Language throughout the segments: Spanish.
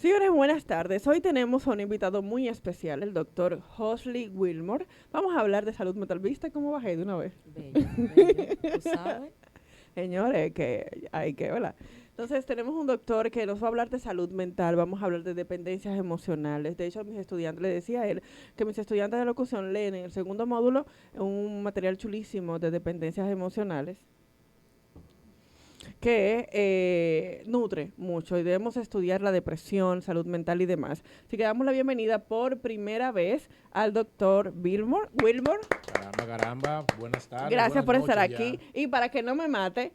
Señores, buenas tardes. Hoy tenemos a un invitado muy especial, el doctor Hosley Wilmore. Vamos a hablar de salud mental. ¿Viste cómo bajé de una vez? Bello, bello. ¿Tú sabes? Señores, que hay que, ¿verdad? Entonces, tenemos un doctor que nos va a hablar de salud mental, vamos a hablar de dependencias emocionales. De hecho, a mis estudiantes, le decía a él que mis estudiantes de locución leen en el segundo módulo un material chulísimo de dependencias emocionales que nutre mucho y debemos estudiar la depresión, salud mental y demás. Así que damos la bienvenida por primera vez al doctor Wilmore. Caramba, caramba, buenas tardes, Gracias buenas por estar noches aquí. ya. Y para que no me mate,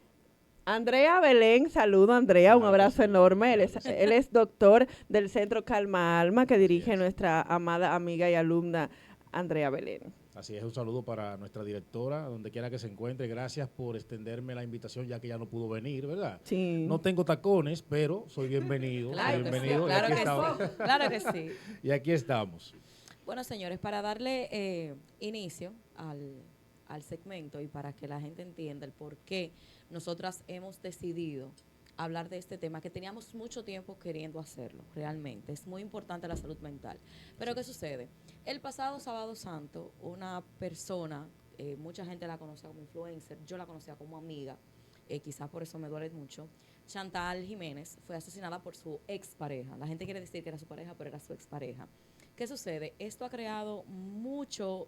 Andrea Belén, saludo Andrea, un Claro que abrazo sí, enorme. Él claro es, que sí. él es doctor del Centro Calma Alma que Así dirige es. nuestra amada amiga y alumna Andrea Belén. Así es, un saludo para nuestra directora, donde quiera que se encuentre. Gracias por extenderme la invitación, ya que ya no pudo venir, ¿verdad? Sí. No tengo tacones, pero soy bienvenido, soy Claro que sí, bienvenido y claro aquí que estamos. sí, claro que sí. Y aquí estamos. Bueno, señores, para darle inicio al segmento y para que la gente entienda el por qué nosotras hemos decidido hablar de este tema, que teníamos mucho tiempo queriendo hacerlo, realmente. Es muy importante la salud mental. Pero ¿qué sucede? El pasado sábado santo, una persona, mucha gente la conocía como influencer, yo la conocía como amiga, quizás por eso me duele mucho, Chantal Jiménez fue asesinada por su expareja. La gente quiere decir que era su pareja, pero era su expareja. ¿Qué sucede? Esto ha creado mucho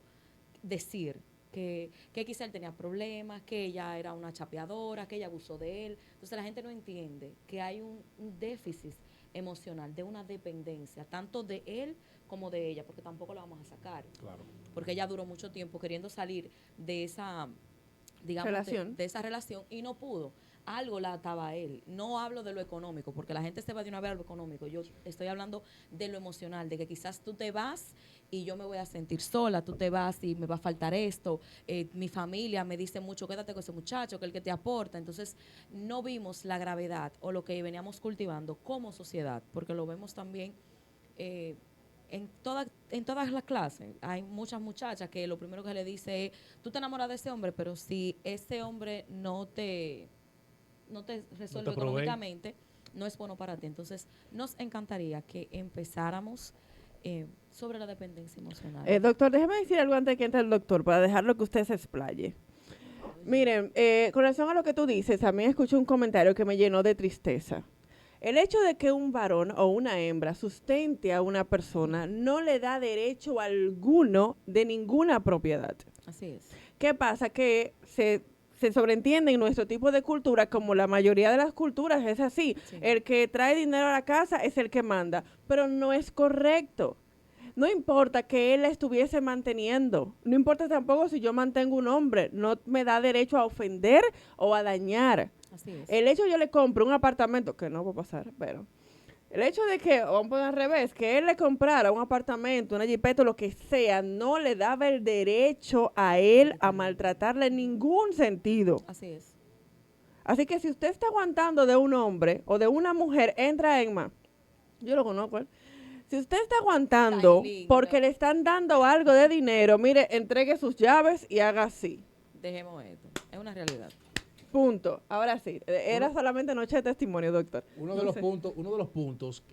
decir que quizá él tenía problemas, que ella era una chapeadora, que ella abusó de él. Entonces la gente no entiende que hay un déficit emocional, de una dependencia, tanto de él como de ella, porque tampoco la vamos a sacar, Claro. porque ella duró mucho tiempo queriendo salir de esa, digamos, Relación. de esa relación y no pudo. Algo la ataba a él. No hablo de lo económico, porque la gente se va de una vez a lo económico. Yo estoy hablando de lo emocional, de que quizás tú te vas y yo me voy a sentir sola, tú te vas y me va a faltar esto, mi familia me dice mucho, quédate con ese muchacho, que es el que te aporta. Entonces, no vimos la gravedad o lo que veníamos cultivando como sociedad, porque lo vemos también eh, en todas las clases. Hay muchas muchachas que lo primero que le dice es, tú te enamoras de ese hombre, pero si ese hombre no te No te resuelve probé. económicamente, no es bueno para ti. Entonces, nos encantaría que empezáramos sobre la dependencia emocional. Doctor, déjeme decir algo antes de que entre el doctor, para dejarlo que usted se explaye. Miren, con relación a lo que tú dices, a mí escuché un comentario que me llenó de tristeza. El hecho de que un varón o una hembra sustente a una persona no le da derecho alguno de ninguna propiedad. Así es. ¿Qué pasa? Que se sobreentiende en nuestro tipo de cultura, como la mayoría de las culturas es así. Sí. El que trae dinero a la casa es el que manda, pero no es correcto. No importa que él la estuviese manteniendo, no importa tampoco si yo mantengo un hombre, no me da derecho a ofender o a dañar. Así es. El hecho de yo le compro un apartamento, que no va a pasar, pero el hecho de que, vamos a poner al revés, que él le comprara un apartamento, una jipeta, lo que sea, no le daba el derecho a él a maltratarle en ningún sentido. Así es. Así que si usted está aguantando de un hombre o de una mujer, entra en más. Yo lo conozco, ¿eh? Si usted está aguantando Tan linda. porque le están dando algo de dinero, mire, entregue sus llaves y haga así. Dejemos esto. Es una realidad. Punto. Ahora sí, era Uno- solamente noche de testimonio, doctor. Uno No de los sé. puntos, uno de los puntos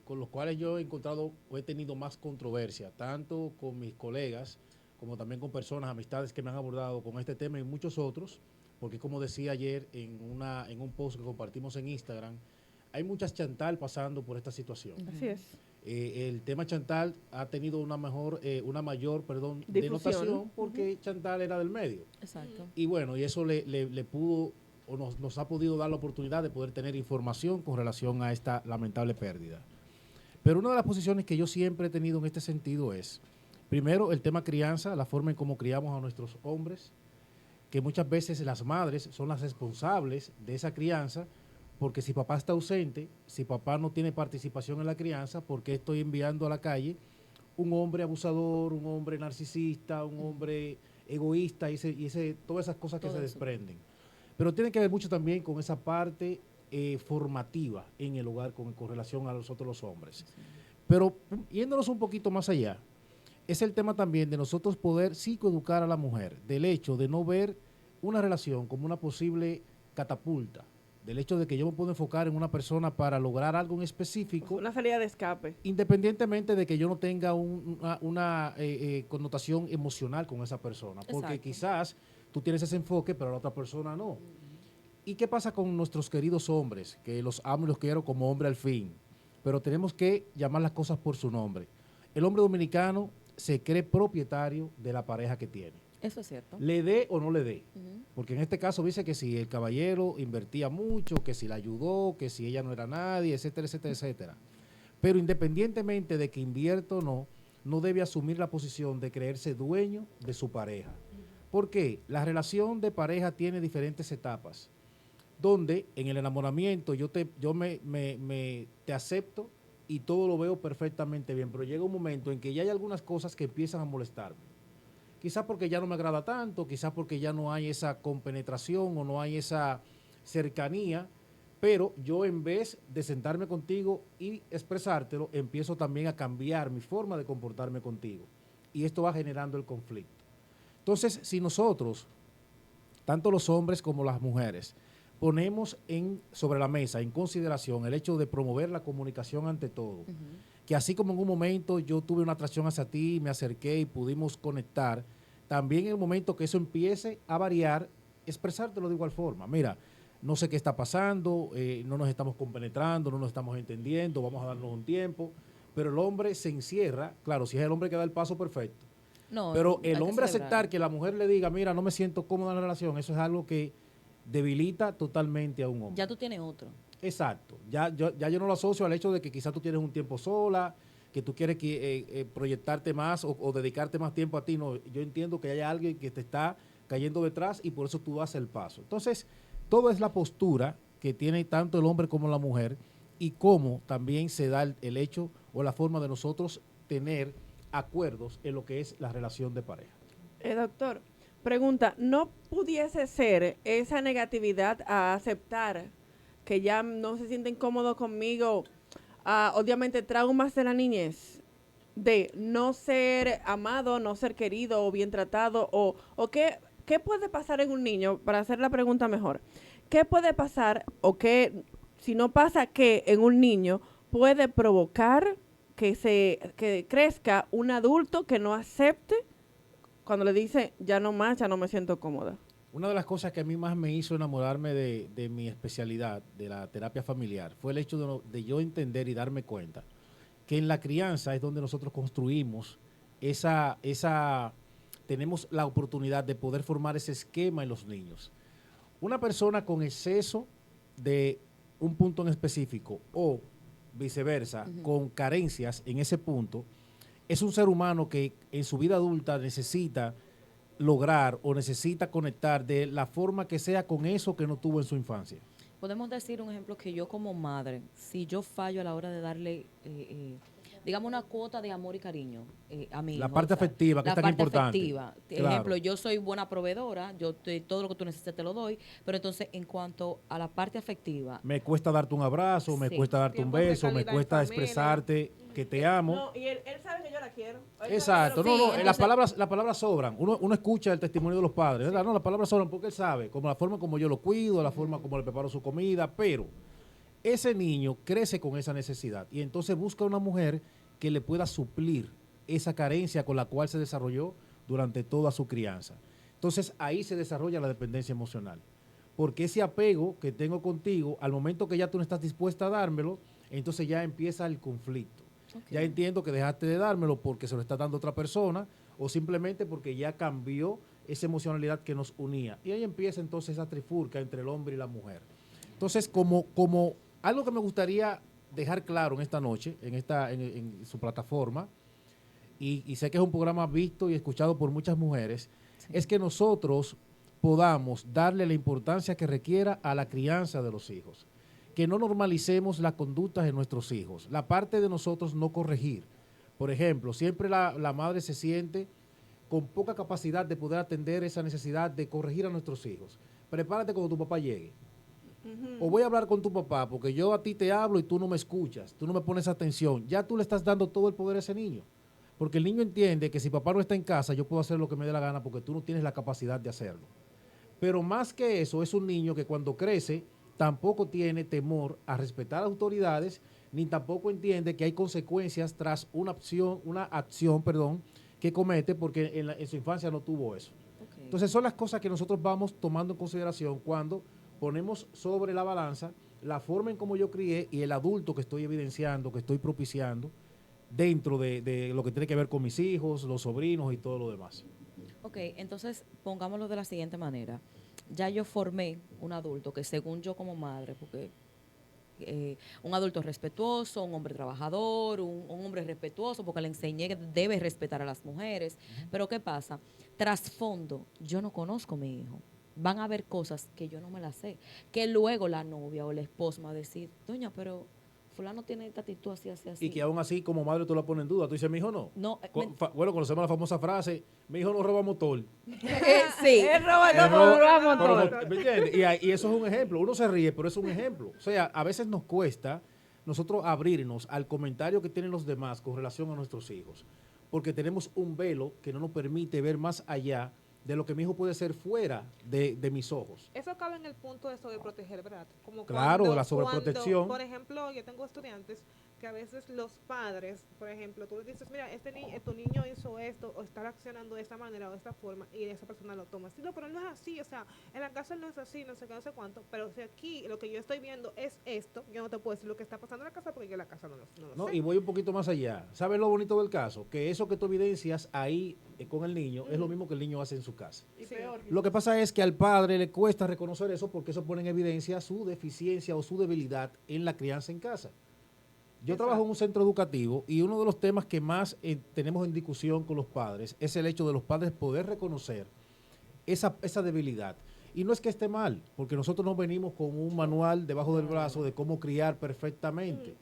con los cuales yo he encontrado o he tenido más controversia, tanto con mis colegas como también con personas, amistades que me han abordado con este tema y muchos otros, porque como decía ayer en un post que compartimos en Instagram, hay muchas Chantal pasando por esta situación. Así es. El tema Chantal ha tenido una mayor, perdón, Difusión. denotación porque Chantal era del medio. Exacto. Y bueno, y eso le pudo o nos ha podido dar la oportunidad de poder tener información con relación a esta lamentable pérdida. Pero una de las posiciones que yo siempre he tenido en este sentido es, primero, el tema crianza, la forma en cómo criamos a nuestros hombres, que muchas veces las madres son las responsables de esa crianza, porque si papá está ausente, si papá no tiene participación en la crianza, ¿por qué estoy enviando a la calle un hombre abusador, un hombre narcisista, un hombre egoísta todas esas cosas que Todo se eso. desprenden? Pero tiene que ver mucho también con esa parte formativa en el hogar con relación a nosotros los hombres. Pero yéndonos un poquito más allá, es el tema también de nosotros poder psicoeducar a la mujer, del hecho de no ver una relación como una posible catapulta, del hecho de que yo me puedo enfocar en una persona para lograr algo en específico, Una salida de escape. independientemente de que yo no tenga una connotación emocional con esa persona, porque Exacto. quizás tú tienes ese enfoque, pero la otra persona no. ¿Y qué pasa con nuestros queridos hombres? Que los amo y los quiero como hombre al fin, pero tenemos que llamar las cosas por su nombre. El hombre dominicano se cree propietario de la pareja que tiene, Eso es cierto. le dé o no le dé. Ujú. Porque en este caso dice que si el caballero invertía mucho, que si la ayudó, que si ella no era nadie, etcétera, etcétera, etcétera. Pero independientemente de que invierta o no, no debe asumir la posición de creerse dueño de su pareja. ¿Por qué? La relación de pareja tiene diferentes etapas, donde en el enamoramiento te acepto y todo lo veo perfectamente bien, pero llega un momento en que ya hay algunas cosas que empiezan a molestarme. Quizás porque ya no me agrada tanto, quizás porque ya no hay esa compenetración o no hay esa cercanía, pero yo en vez de sentarme contigo y expresártelo, empiezo también a cambiar mi forma de comportarme contigo. Y esto va generando el conflicto. Entonces, si nosotros, tanto los hombres como las mujeres, ponemos sobre la mesa, en consideración, el hecho de promover la comunicación ante todo, que así como en un momento yo tuve una atracción hacia ti, me acerqué y pudimos conectar, también en el momento que eso empiece a variar, expresártelo de igual forma. Mira, no sé qué está pasando, no nos estamos compenetrando, no nos estamos entendiendo, vamos a darnos un tiempo, pero el hombre se encierra, claro, si es el hombre que da el paso, perfecto, No, pero hay el que hombre aceptar celebrarlo. que la mujer le diga, mira, no me siento cómoda en la relación, eso es algo que debilita totalmente a un hombre. Ya tú tienes otro. Exacto. Ya yo no lo asocio al hecho de que quizás tú tienes un tiempo sola, que tú quieres proyectarte más o dedicarte más tiempo a ti. No, yo entiendo que hay alguien que te está cayendo detrás y por eso tú das el paso. Entonces, todo es la postura que tiene tanto el hombre como la mujer y cómo también se da el hecho o la forma de nosotros tener acuerdos en lo que es la relación de pareja. Doctor, pregunta, ¿no pudiese ser esa negatividad a aceptar que ya no se sienten cómodos conmigo, obviamente traumas de la niñez, de no ser amado, no ser querido o bien tratado, o qué puede pasar en un niño, para hacer la pregunta mejor, qué puede pasar o qué, si no pasa, qué en un niño puede provocar que crezca un adulto que no acepte cuando le dice, ya no más, ya no me siento cómoda? Una de las cosas que a mí más me hizo enamorarme de mi especialidad, de la terapia familiar, fue el hecho de yo entender y darme cuenta que en la crianza es donde nosotros construimos tenemos la oportunidad de poder formar ese esquema en los niños. Una persona con exceso de un punto en específico o viceversa, con carencias en ese punto, es un ser humano que en su vida adulta necesita lograr o necesita conectar de la forma que sea con eso que no tuvo en su infancia. Podemos decir un ejemplo que yo como madre, si yo fallo a la hora de darle, digamos, una cuota de amor y cariño a mi La hijo, parte o sea, afectiva, que es la tan parte importante. afectiva. Claro. Ejemplo, yo soy buena proveedora, todo lo que tú necesites te lo doy, pero entonces en cuanto a la parte afectiva, Me cuesta darte un abrazo, me Sí. cuesta darte un Tiempos de beso, me calidad en cuesta familia. expresarte que te amo. No, y él sabe que yo la quiero. Exacto, Sí, no, entonces- las palabras sobran. Uno escucha el testimonio de los padres, ¿verdad? No, las palabras sobran porque él sabe, como la forma como yo lo cuido, la forma como le preparo su comida, pero ese niño crece con esa necesidad y entonces busca una mujer que le pueda suplir esa carencia con la cual se desarrolló durante toda su crianza. Entonces ahí se desarrolla la dependencia emocional. Porque ese apego que tengo contigo, al momento que ya tú no estás dispuesta a dármelo, entonces ya empieza el conflicto. Ok. Ya entiendo que dejaste de dármelo porque se lo está dando otra persona o simplemente porque ya cambió esa emocionalidad que nos unía. Y ahí empieza entonces esa trifulca entre el hombre y la mujer. Entonces, como algo que me gustaría dejar claro en esta noche, en su plataforma, y sé que es un programa visto y escuchado por muchas mujeres, Sí. es que nosotros podamos darle la importancia que requiera a la crianza de los hijos. Que no normalicemos las conductas de nuestros hijos. La parte de nosotros no corregir. Por ejemplo, siempre la madre se siente con poca capacidad de poder atender esa necesidad de corregir a nuestros hijos. Prepárate cuando tu papá llegue. O voy a hablar con tu papá porque yo a ti te hablo y tú no me escuchas, tú no me pones atención. Ya tú le estás dando todo el poder a ese niño. Porque el niño entiende que si papá no está en casa, yo puedo hacer lo que me dé la gana porque tú no tienes la capacidad de hacerlo. Pero más que eso, es un niño que cuando crece tampoco tiene temor a respetar a las autoridades, ni tampoco entiende que hay consecuencias tras una acción, que comete porque en su infancia no tuvo eso. Ok. Entonces son las cosas que nosotros vamos tomando en consideración cuando ponemos sobre la balanza la forma en cómo yo crié y el adulto que estoy evidenciando, que estoy propiciando dentro de lo que tiene que ver con mis hijos, los sobrinos y todo lo demás. Ok, entonces pongámoslo de la siguiente manera. Ya yo formé un adulto que según yo como madre, porque un adulto respetuoso, un hombre trabajador, un hombre respetuoso, porque le enseñé que debe respetar a las mujeres. Pero ¿qué pasa? Trasfondo, yo no conozco a mi hijo. Van a haber cosas que yo no me las sé. Que luego la novia o la esposa me va a decir, doña, pero fulano tiene esta actitud así, así, así. Y que aún así, como madre, tú la pones en duda. Tú dices, mi hijo no. No, Bueno, conocemos la famosa frase, mi hijo no roba motor. sí. Él roba Él todo, roba- roba pero motor. ¿me entiendes? Y eso es un ejemplo. Uno se ríe, pero es un ejemplo. O sea, a veces nos cuesta nosotros abrirnos al comentario que tienen los demás con relación a nuestros hijos. Porque tenemos un velo que no nos permite ver más allá de lo que mi hijo puede ser fuera de mis ojos. Eso cabe en el punto de sobreproteger, ¿verdad? Como Claro, de la sobreprotección. Por ejemplo, yo tengo estudiantes que a veces los padres, por ejemplo, tú le dices, mira, tu niño hizo esto, o está reaccionando de esta manera o de esta forma, y esa persona lo toma. Sí, no, pero no es así, o sea, en la casa no es así, no sé qué, no sé cuánto, pero si aquí lo que yo estoy viendo es esto, yo no te puedo decir lo que está pasando en la casa porque yo en la casa no lo ¿No? sé. Y voy un poquito más allá. ¿Sabes lo bonito del caso? Que eso que tú evidencias ahí con el niño es lo mismo que el niño hace en su casa. Y Sí. peor. Lo que pasa es que al padre le cuesta reconocer eso porque eso pone en evidencia su deficiencia o su debilidad en la crianza en casa. Yo trabajo en un centro educativo y uno de los temas que más tenemos en discusión con los padres es el hecho de los padres poder reconocer esa debilidad. Y no es que esté mal, porque nosotros no venimos con un manual debajo del brazo de cómo criar perfectamente.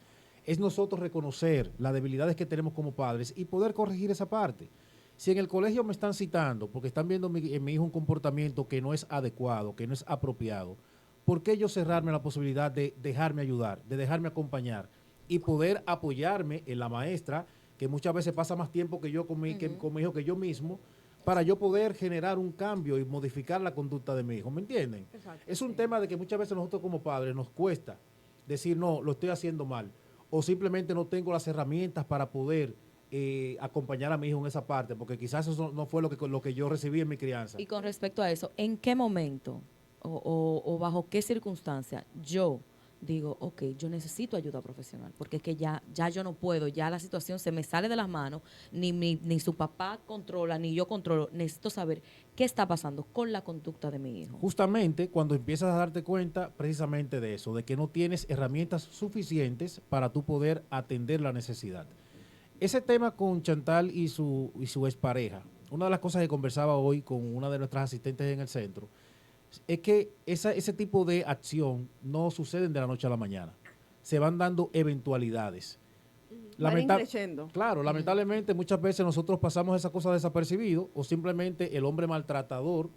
Es nosotros reconocer las debilidades que tenemos como padres y poder corregir esa parte. Si en el colegio me están citando porque están viendo en mi hijo un comportamiento que no es adecuado, que no es apropiado, ¿por qué yo cerrarme la posibilidad de dejarme ayudar, de dejarme acompañar y poder apoyarme en la maestra, que muchas veces pasa más tiempo que yo con mi hijo que yo mismo, para yo poder generar un cambio y modificar la conducta de mi hijo? ¿Me entienden? Exacto. Es un tema de que muchas veces nosotros como padres nos cuesta decir, no, lo estoy haciendo mal, o simplemente no tengo las herramientas para poder acompañar a mi hijo en esa parte, porque quizás eso no fue lo que yo recibí en mi crianza. Y con respecto a eso, ¿en qué momento o bajo qué circunstancia yo digo, ok, yo necesito ayuda profesional? Porque es que ya yo no puedo, ya la situación se me sale de las manos, ni su papá controla, ni yo controlo. Necesito saber qué está pasando con la conducta de mi hijo. Justamente cuando empiezas a darte cuenta precisamente de eso, de que no tienes herramientas suficientes para tú poder atender la necesidad. Ese tema con Chantal y su expareja, una de las cosas que conversaba hoy con una de nuestras asistentes en el centro, es que ese tipo de acción no suceden de la noche a la mañana. Se van dando eventualidades. Creciendo. Claro, lamentablemente muchas veces nosotros pasamos esa cosa desapercibido o simplemente el hombre maltratador,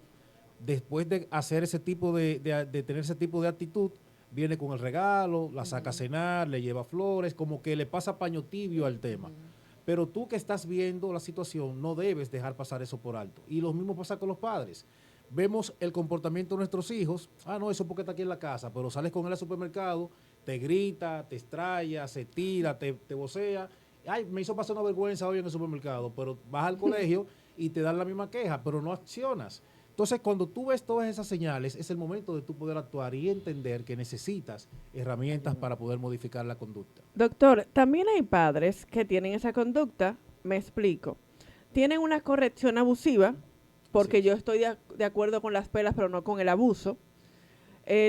después de hacer ese tipo de tener ese tipo de actitud, viene con el regalo, la saca a cenar, le lleva flores, como que le pasa paño tibio al tema. Pero tú que estás viendo la situación no debes dejar pasar eso por alto. Y lo mismo pasa con los padres. Vemos el comportamiento de nuestros hijos, no, eso porque está aquí en la casa, pero sales con él al supermercado, te grita, te estrella, se tira, te vocea. Ay, me hizo pasar una vergüenza hoy en el supermercado, pero vas al colegio y te dan la misma queja, pero no accionas. Entonces, cuando tú ves todas esas señales, es el momento de tú poder actuar y entender que necesitas herramientas para poder modificar la conducta. Doctor, también hay padres que tienen esa conducta, me explico. Tienen una corrección abusiva, porque Sí. yo estoy de acuerdo con las pelas, pero no con el abuso.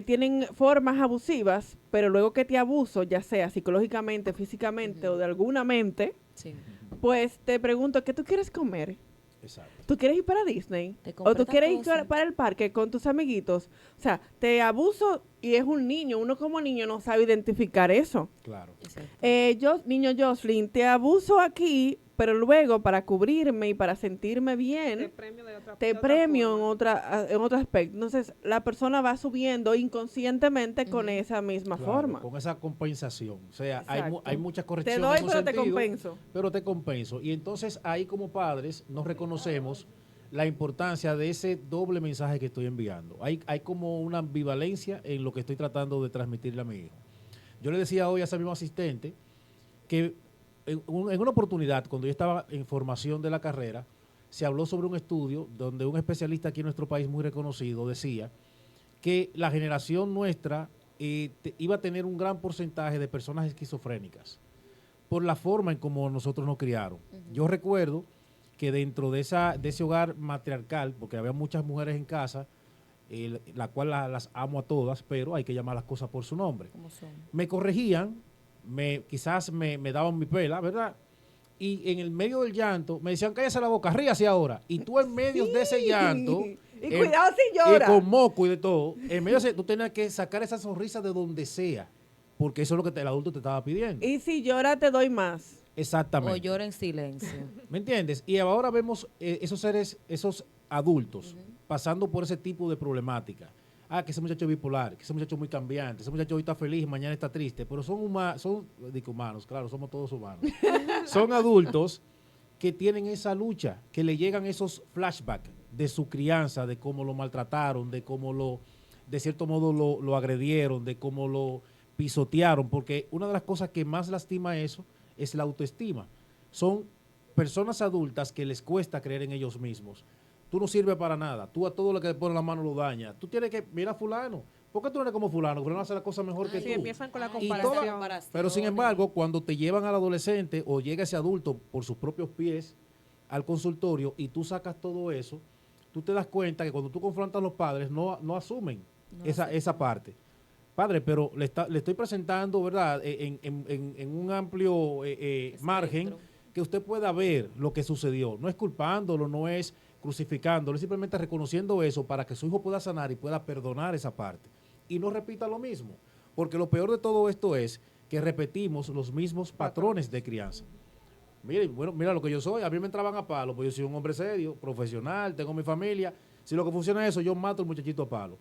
Tienen formas abusivas, pero luego que te abuso, ya sea psicológicamente, físicamente o de alguna mente, Sí. pues te pregunto, ¿qué tú quieres comer? Exacto. ¿Tú quieres ir para Disney? Te ¿O compré tú tal quieres ir cosa. para el parque con tus amiguitos? O sea, te abuso y es un niño. Uno como niño no sabe identificar eso. Claro. Exacto. Niño Jocelyn, te abuso aquí, pero luego para cubrirme y para sentirme Te bien, premio de otra te de otra premio forma. en otro aspecto. Entonces, la persona va subiendo inconscientemente con Ujú. esa misma Claro, forma. con esa compensación. O sea, Exacto. hay muchas Te correcciones doy, en un pero te sentido, compenso. pero te compenso. Y entonces ahí como padres nos reconocemos la importancia de ese doble mensaje que estoy enviando. Hay como una ambivalencia en lo que estoy tratando de transmitirle a mi hijo. Yo le decía hoy a ese mismo asistente que en una oportunidad, cuando yo estaba en formación de la carrera, se habló sobre un estudio donde un especialista aquí en nuestro país muy reconocido decía que la generación nuestra iba a tener un gran porcentaje de personas esquizofrénicas por la forma en cómo nosotros nos criaron. Yo recuerdo que dentro de ese hogar matriarcal, porque había muchas mujeres en casa, la cual las amo a todas, pero hay que llamar las cosas por su nombre. ¿Cómo son? Me corregían, quizás me daban mi pela, ¿verdad? Y en el medio del llanto me decían, cállese la boca, ríase ahora. Y tú en medio de ese llanto, Y cuidado si llora. con moco y de todo, en medio de ese, tú tenías que sacar esa sonrisa de donde sea, porque eso es lo que el adulto te estaba pidiendo. Y si llora, te doy más. Exactamente. O llora en silencio. ¿Me entiendes? Y ahora vemos esos seres, esos adultos, pasando por ese tipo de problemática. Que ese muchacho es bipolar, que ese muchacho es muy cambiante, ese muchacho hoy está feliz, mañana está triste, pero son humanos, claro, somos todos humanos. Son adultos que tienen esa lucha, que le llegan esos flashbacks de su crianza, de cómo lo maltrataron, de cómo de cierto modo lo agredieron, de cómo lo pisotearon, porque una de las cosas que más lastima eso es la autoestima. Son personas adultas que les cuesta creer en ellos mismos. Tú no sirves para nada. Tú a todo lo que te pone la mano lo dañas. Tú tienes que, mira a fulano. ¿Por qué tú no eres como fulano? Fulano hace la cosa mejor que Sí, tú. empiezan con la Ay, comparación. Pero sin embargo, cuando te llevan al adolescente o llega ese adulto por sus propios pies al consultorio y tú sacas todo eso, tú te das cuenta que cuando tú confrontas a los padres no asumen esa parte. Padre, pero le estoy presentando, ¿verdad? En un amplio margen que usted pueda ver lo que sucedió. No es culpándolo, no es crucificándolo, es simplemente reconociendo eso para que su hijo pueda sanar y pueda perdonar esa parte. Y no repita lo mismo. Porque lo peor de todo esto es que repetimos los mismos patrones de crianza. Miren, bueno, mira lo que yo soy. A mí me entraban a palo, pues yo soy un hombre serio, profesional, tengo mi familia. Si lo que funciona es eso, yo mato al muchachito a palo.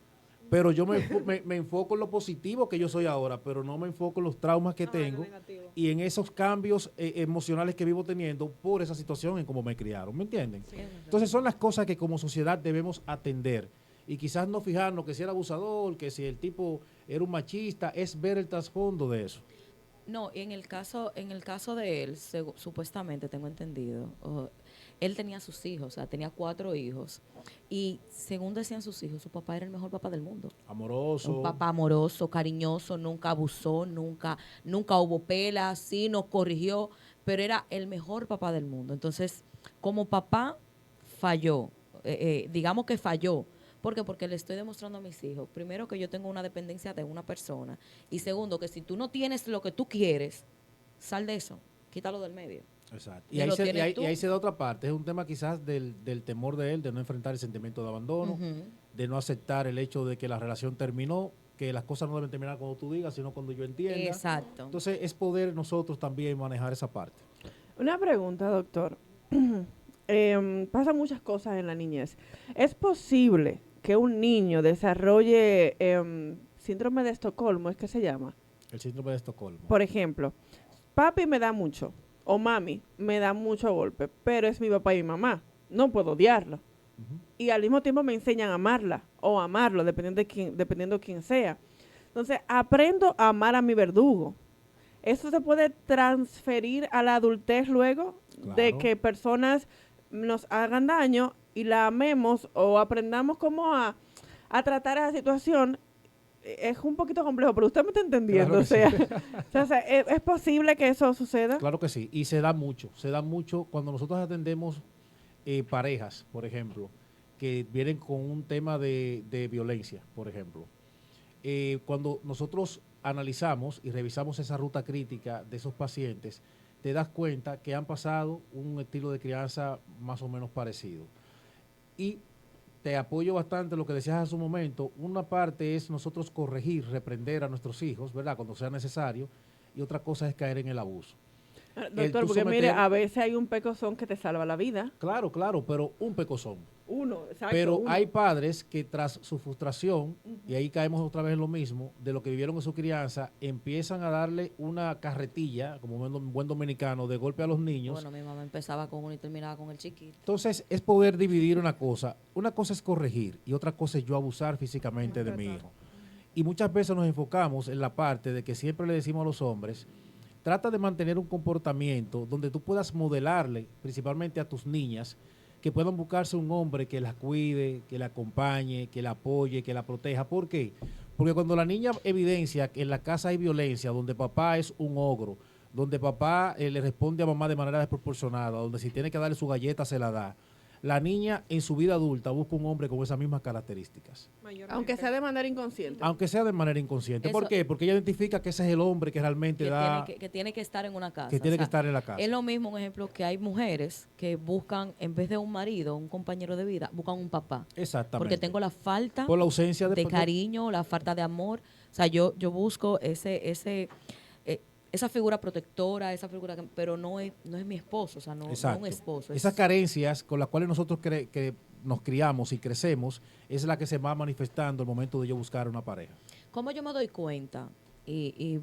Pero yo me enfoco en lo positivo que yo soy ahora, pero no me enfoco en los traumas que tengo y en esos cambios emocionales que vivo teniendo por esa situación en cómo me criaron, ¿me entienden? Sí. Entonces son las cosas que como sociedad debemos atender y quizás no fijarnos que si era abusador, que si el tipo era un machista, es ver el trasfondo de eso. No, en el caso de él, supuestamente tengo entendido, él tenía sus hijos, o sea, tenía 4 hijos. Y según decían sus hijos, su papá era el mejor papá del mundo. Amoroso. Un papá amoroso, cariñoso, nunca abusó, nunca hubo pelas, sí, nos corrigió, pero era el mejor papá del mundo. Entonces, como papá, falló, digamos que falló. ¿Por qué? Porque le estoy demostrando a mis hijos, primero, que yo tengo una dependencia de una persona, y segundo, que si tú no tienes lo que tú quieres, sal de eso, quítalo del medio. Exacto. Y lo tienes tú. Y ahí se da otra parte. Es un tema quizás del temor de él, de no enfrentar el sentimiento de abandono, de no aceptar el hecho de que la relación terminó, que las cosas no deben terminar cuando tú digas, sino cuando yo entienda. Exacto. Entonces es poder nosotros también manejar esa parte. Una pregunta, doctor. Pasan muchas cosas en la niñez. ¿Es posible que un niño desarrolle síndrome de Estocolmo, es que se llama? El síndrome de Estocolmo. Por ejemplo, papi me da mucho, o mami me da mucho golpe, pero es mi papá y mi mamá. No puedo odiarlo. Y al mismo tiempo me enseñan a amarla o amarlo, dependiendo de quién sea. Entonces, aprendo a amar a mi verdugo. ¿Eso se puede transferir a la adultez luego? Claro. De que personas nos hagan daño y la amemos o aprendamos cómo a tratar esa situación. Es un poquito complejo, pero usted me está entendiendo. Claro que O sea, ¿es posible que eso suceda? Claro que sí, y se da mucho cuando nosotros atendemos parejas, por ejemplo, que vienen con un tema de violencia, por ejemplo. Cuando nosotros analizamos y revisamos esa ruta crítica de esos pacientes, te das cuenta que han pasado un estilo de crianza más o menos parecido. Y te apoyo bastante lo que decías hace un momento. Una parte es nosotros corregir, reprender a nuestros hijos, ¿verdad?, cuando sea necesario, y otra cosa es caer en el abuso. Doctor, porque mire, a veces hay un pecozón que te salva la vida. Claro, pero un pecozón. Uno, exacto. Pero uno. hay padres que tras su frustración, y ahí caemos otra vez en lo mismo, de lo que vivieron en su crianza, empiezan a darle una carretilla, como buen dominicano, de golpe a los niños. Bueno, mi mamá empezaba con uno y terminaba con el chiquito. Entonces, es poder dividir una cosa. Una cosa es corregir y otra cosa es yo abusar físicamente de mi hijo. Y muchas veces nos enfocamos en la parte de que siempre le decimos a los hombres, trata de mantener un comportamiento donde tú puedas modelarle, principalmente a tus niñas, que puedan buscarse un hombre que la cuide, que la acompañe, que la apoye, que la proteja. ¿Por qué? Porque cuando la niña evidencia que en la casa hay violencia, donde papá es un ogro, donde papá le responde a mamá de manera desproporcionada, donde si tiene que darle su galleta se la da, la niña en su vida adulta busca un hombre con esas mismas características. Aunque sea de manera inconsciente. Aunque sea de manera inconsciente. ¿Por qué? Porque ella identifica que ese es el hombre que realmente que tiene que estar en una casa. Que tiene que estar en la casa. Es lo mismo, un ejemplo, que hay mujeres que buscan, en vez de un marido, un compañero de vida, buscan un papá. Exactamente. Porque tengo la falta por la ausencia de cariño, la falta de amor. O sea, yo busco esa figura protectora, esa figura, pero no es mi esposo, o sea, no un esposo. Esas carencias con las cuales nosotros que nos criamos y crecemos es la que se va manifestando el momento de yo buscar una pareja. ¿Cómo yo me doy cuenta? Es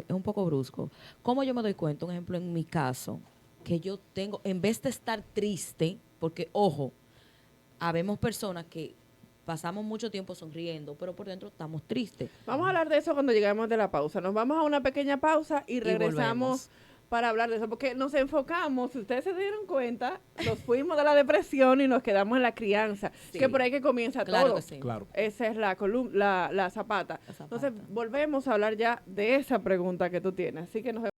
un poco brusco. ¿Cómo yo me doy cuenta? Un ejemplo, en mi caso, que yo tengo, en vez de estar triste, porque, ojo, habemos personas que pasamos mucho tiempo sonriendo, pero por dentro estamos tristes. Vamos a hablar de eso cuando lleguemos de la pausa. Nos vamos a una pequeña pausa y regresamos para hablar de eso, porque nos enfocamos, si ustedes se dieron cuenta, nos fuimos de la depresión y nos quedamos en la crianza, que por ahí que comienza todo. Que sí. Claro. Esa es la zapata. Entonces, volvemos a hablar ya de esa pregunta que tú tienes. Así que nos vemos.